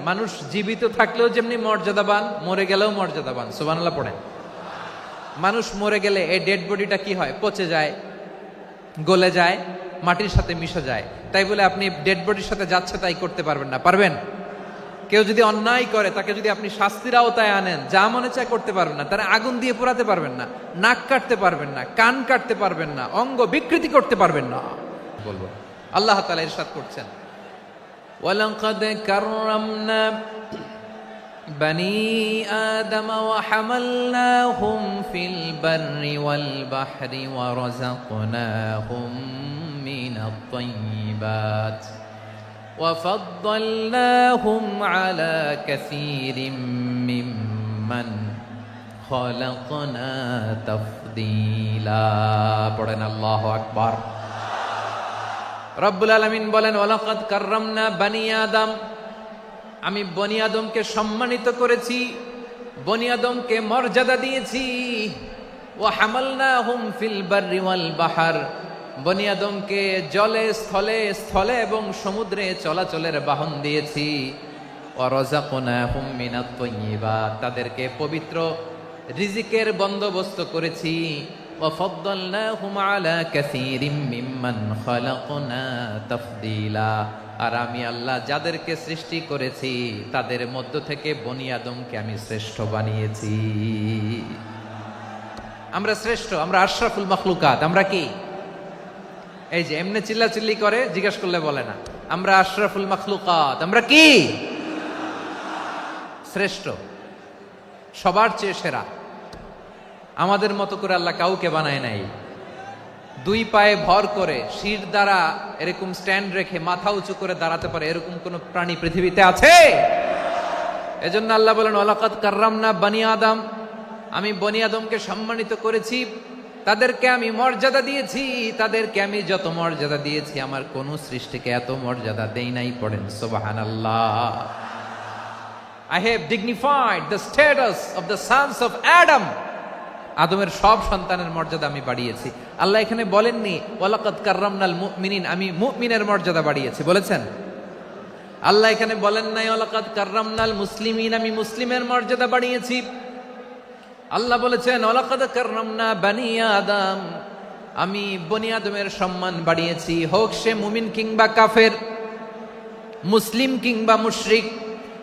মানুষ জীবিত থাকলেও যেমনি মর্যাদাবান, মরে গেলেও মর্যাদাবান। সুবহানাল্লাহ পড়েন। মানুষ মরে গেলে এই ডেড বডিটা কি হয়? পচে যায়, গলে যায়, মাটির সাথে মিশে যায়। তাই বলে আপনি ডেড বডির সাথে যাচ্ছে তাই করতে পারবেন না। পারবেন? কেউ যদি অন্যায় করে তাকে যদি আপনি শাস্তির আওতায় আনেন, যা মনে চায় করতে পারবেন না। তারা আগুন দিয়ে পোড়াতে পারবেন না, নাক কাটতে পারবেন না, কান কাটতে পারবেন না, অঙ্গ বিকৃতি করতে পারবেন না। বলবো আল্লাহ তাআলা ইরশাদ করছেন, وَلَقَدْ كَرَّمْنَا بَنِي آدَمَ وَحَمَلْنَاهُمْ فِي الْبَرِّ وَالْبَحْرِ وَرَزَقْنَاهُمْ مِنَ الطَّيِّبَاتِ وَفَضَّلْنَاهُمْ عَلَى كَثِيرٍ مِّمَّنْ خَلَقْنَا تَفْضِيلًا। পড়েন আল্লাহু আকবার। রব্বুল আলামিন বলেন, ওয়ালাকাদ কাররামনা বানি আদম, আমি বনি আদমকে সম্মানিত করেছি, বনি আদমকে মর্যাদা দিয়েছি। ওয়া হামালনাহুম ফিল বাররি ওয়াল বাহর, বনি আদমকে জলে স্থলে, স্থলে এবং সমুদ্রে চলাচলের বাহন দিয়েছি। ওয়া রাযাকনাহুম মিনাত তাইয়্যিবাত, তাদেরকে পবিত্র রিজিকের বন্দোবস্ত করেছি। وَفَضَّلْنَاهُمْ عَلَى كَثِيرٍ مِّمَّنْ خَلَقْنَا تَفْضِيلًا। আর আমি আল্লাহ যাদেরকে সৃষ্টি করেছি তাদের মধ্য থেকে বনি আদমকে আমি শ্রেষ্ঠ বানিয়েছি। আমরা শ্রেষ্ঠ, আমরা আশরাফুল মাখলুকাত। আমরা কি? এই যে এমনি চিল্লাচিল্লি করে, জিজ্ঞাসা করলে বলে না। আমরা আশরাফুল মাখলুকাত। আমরা কি? শ্রেষ্ঠ, সবার চেয়ে সেরা। আমাদের মতো করে আল্লাহ কাউকে বানায় নাই। দুই পায়ে ভর করে, শির দ্বারা এরকম স্ট্যান্ড রেখে মাথা উঁচু করে দাঁড়াতে পারে এরকম কোন প্রাণী পৃথিবীতে আছে? এজন্য আল্লাহ বলেন, ওয়ালাকাদ কাররামনা বানি আদম, আমি বনি আদমকে সম্মানিত করেছি, তাদেরকে আমি মর্যাদা দিয়েছি। তাদেরকে আমি যত মর্যাদা দিয়েছি আমার কোন সৃষ্টিকে এত মর্যাদা দেই নাই। পড়েন সুবহানাল্লাহ। I have dignified the status of the sons of Adam. আদমের সব সন্তানের মর্যাদা আমি বাড়িয়েছি। আল্লাহ এখানে বলেননি ওয়ালাকাদ কাররামনাল মুমিনিন, আমি মুমিনের মর্যাদা বাড়িয়েছি, বলেছেন? আল্লাহ এখানে বলেন নাই ওয়ালাকাদ কাররামনাল মুসলিমিন, আমি মুসলিমের মর্যাদা বাড়িয়েছি। আল্লাহ বলেছেন ওয়ালাকাদ কাররামনা বানি আদম, আমি বনি আদমের সম্মান বাড়িয়েছি। হোক সে মুমিন কিংবা কাফের, মুসলিম কিংবা মুশরিক,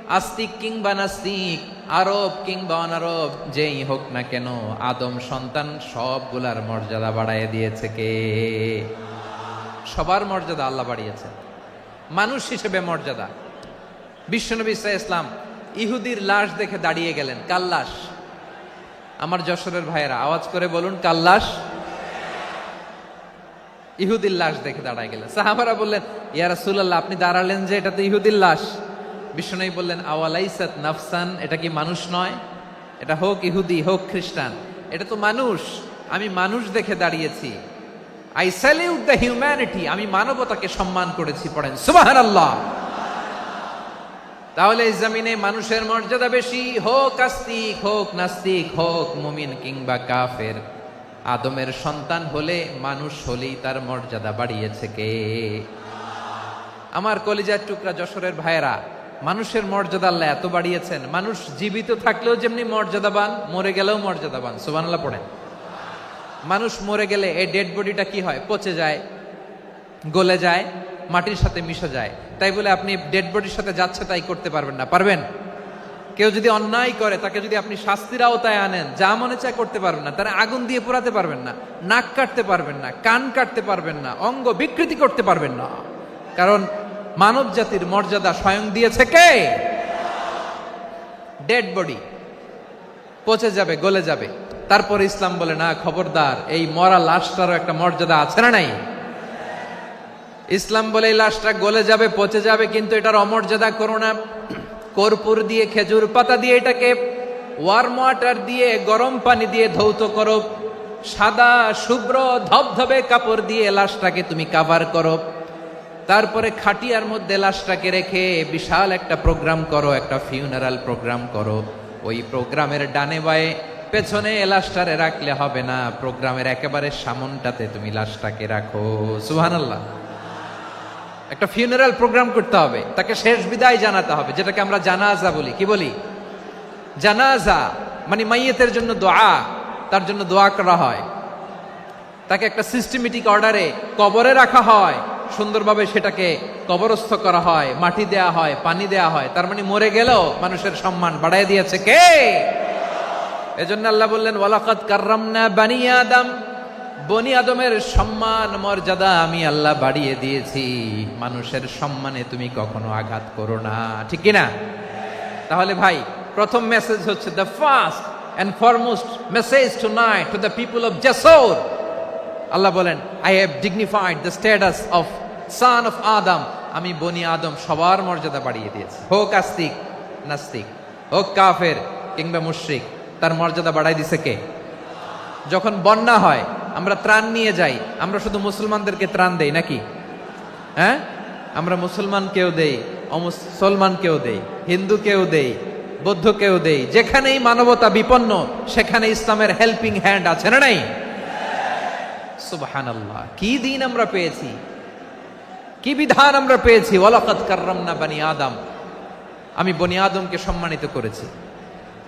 আস্তিক কিংবা নাস্তিক, আরব কিংবা অনারব, যেই হোক না কেন আদম সন্তান সবগুলার মর্যাদা বাড়ায় দিয়েছে কে? সবার মর্যাদা আল্লাহ বাড়িয়েছে। মানুষ হিসেবে মর্যাদা। বিশ্বনবী সাল্লাল্লাহু আলাইহি ওয়াসাল্লাম ইহুদির লাশ দেখে দাঁড়িয়ে গেলেন। কার লাশ? আমার যশোরের ভাইয়েরা আওয়াজ করে বলুন, কার লাশ? ইহুদির লাশ দেখে দাঁড়ায় গেলেন। সাহাবারা বললেন, ইয়া রাসূলুল্লাহ, আপনি দাঁড়ালেন যে, এটা তো ইহুদির লাশ। বিশ্বনবী বললেন, আওয়ালাইসাত নাফসান, এটা কি মানুষ নয়? এটা হোক ইহুদি হোক খ্রিস্টান, এটা তো মানুষ। আমি মানুষ দেখে দাঁড়িয়েছি। আই স্যালিউট দ্য হিউম্যানিটি, আমি মানবতাকে সম্মান করেছি। পড়েন সুবহানাল্লাহ। তাহলে এই জমিনে মানুষের মর্যাদা বেশি। হোক আস্তিক, হোক নাস্তিক, হোক মুমিন কিংবা কাফের, আদমের সন্তান হলে, মানুষ হলেই তার মর্যাদা বাড়িয়েছে কে? আমার কলিজার টুকরা যশোরের ভাইয়েরা, মানুষের মর্যাদা আল্লাহ এত বাড়িয়েছেন। মানুষ জীবিত থাকলেও যেমনি মর্যাদাবান, মরে গেলেও মর্যাদাবান। সুবহানাল্লাহ পড়েন। মানুষ মরে গেলে এই ডেড বডিটা কি হয়? পচে যায়, গলে যায়, মাটির সাথে মিশে যায়। তাই বলে আপনি ডেড বডির সাথে যাচ্ছে তাই করতে পারবেন না। পারবেন? কেউ যদি অন্যায় করে তাকে যদি আপনি শাস্তির আওতায় আনেন, যা মনে চায় করতে পারবেন না। তারা আগুন দিয়ে পোড়াতে পারবেন না, নাক কাটতে পারবেন না, কান কাটতে পারবেন না, অঙ্গ বিকৃতি করতে পারবেন না। কারণ মানব জাতির মর্যাদা স্বয়ং দিয়েছে কে? ডেড বডি পচে যাবে, গলে যাবে। তারপরে ইসলাম বলে, না, খবরদার, এই মরা লাশটারও একটা মর্যাদা আছে না নাই? ইসলাম বলে এই লাশটা গলে যাবে, পচে যাবে, কিন্তু এটার অমর্যাদা করো না। কর্পূর দিয়ে, খেজুর পাতা দিয়ে এটাকে ওয়ার্ম ওয়াটার দিয়ে, গরম পানি দিয়ে ধৌত করো। সাদা শুভ্র ধবধবে কাপড় দিয়ে লাশটাকে তুমি কাভার করো। তারপরে খাটিয়ার মধ্যে লাশটাকে রেখে বিশাল একটা প্রোগ্রাম করো, একটা ফিউনারাল প্রোগ্রাম করো। ওই প্রোগ্রামের ডানে বায়ে পেছনে লাশটারে রাখলে হবে না, প্রোগ্রামের একেবারে সামনটাতে তুমি লাশটাকে রাখো। সুবহানাল্লাহ। একটা ফিউনারাল প্রোগ্রাম করতে হবে, তাকে শেষ বিদায় জানাতে হবে, যেটাকে আমরা জানাজা বলি। কি বলি? জানাজা মানে মাইয়েতের জন্য দোয়া, তার জন্য দোয়া করা হয়, তাকে একটা সিস্টেমেটিক অর্ডারে কবরে রাখা হয়, সুন্দরভাবে সেটাকে কবরস্থ করা হয়, মাটি দেয়া হয়, পানি দেয়া হয়। তার মানে মরে গেলেও মানুষের সম্মান বাড়ায় দিয়েছে কে? এজন্য আল্লাহ বললেন ওয়ালাকাদ কাররামনা বানি আদম, বনি আদমের সম্মান মর্যাদা আমি আল্লাহ বাড়িয়ে দিয়েছি। মানুষের সম্মানে তুমি কখনো আঘাত করো না, ঠিক কিনা? তাহলে ভাই, প্রথম মেসেজ হচ্ছে the first and foremost message tonight to the people of জাসর। আল্লাহ বলেন I have dignified the status of son of Adam. আমি বনি আদম সবার মর্যাদা বাড়িয়ে দিয়েছি, হোক আস্তিক নাস্তিক, হোক কাফের কিংবা মুশরিক, তার মর্যাদা বাড়াই দিছে কে? যখন বন্যা হয় আমরা ত্রাণ নিয়ে যাই, আমরা শুধু মুসলমানদেরকে ত্রাণ দেই নাকি? হ্যাঁ, আমরা মুসলমানকেও দেই, অমুসলমানকেও দেই, হিন্দুকেও দেই, বৌদ্ধকেও দেই। যেখানেই মানবতা বিপন্ন সেখানে ইসলামের হেল্পিং হ্যান্ড আছে না নাই? সুবহানাল্লাহ, কি দিন আমরা পেয়েছি, কি বিধান আমরা পেয়েছি। ওয়ালাকাদ কাররামনা বানি আদম, আমি বনি আদমকে সম্মানিত করেছি।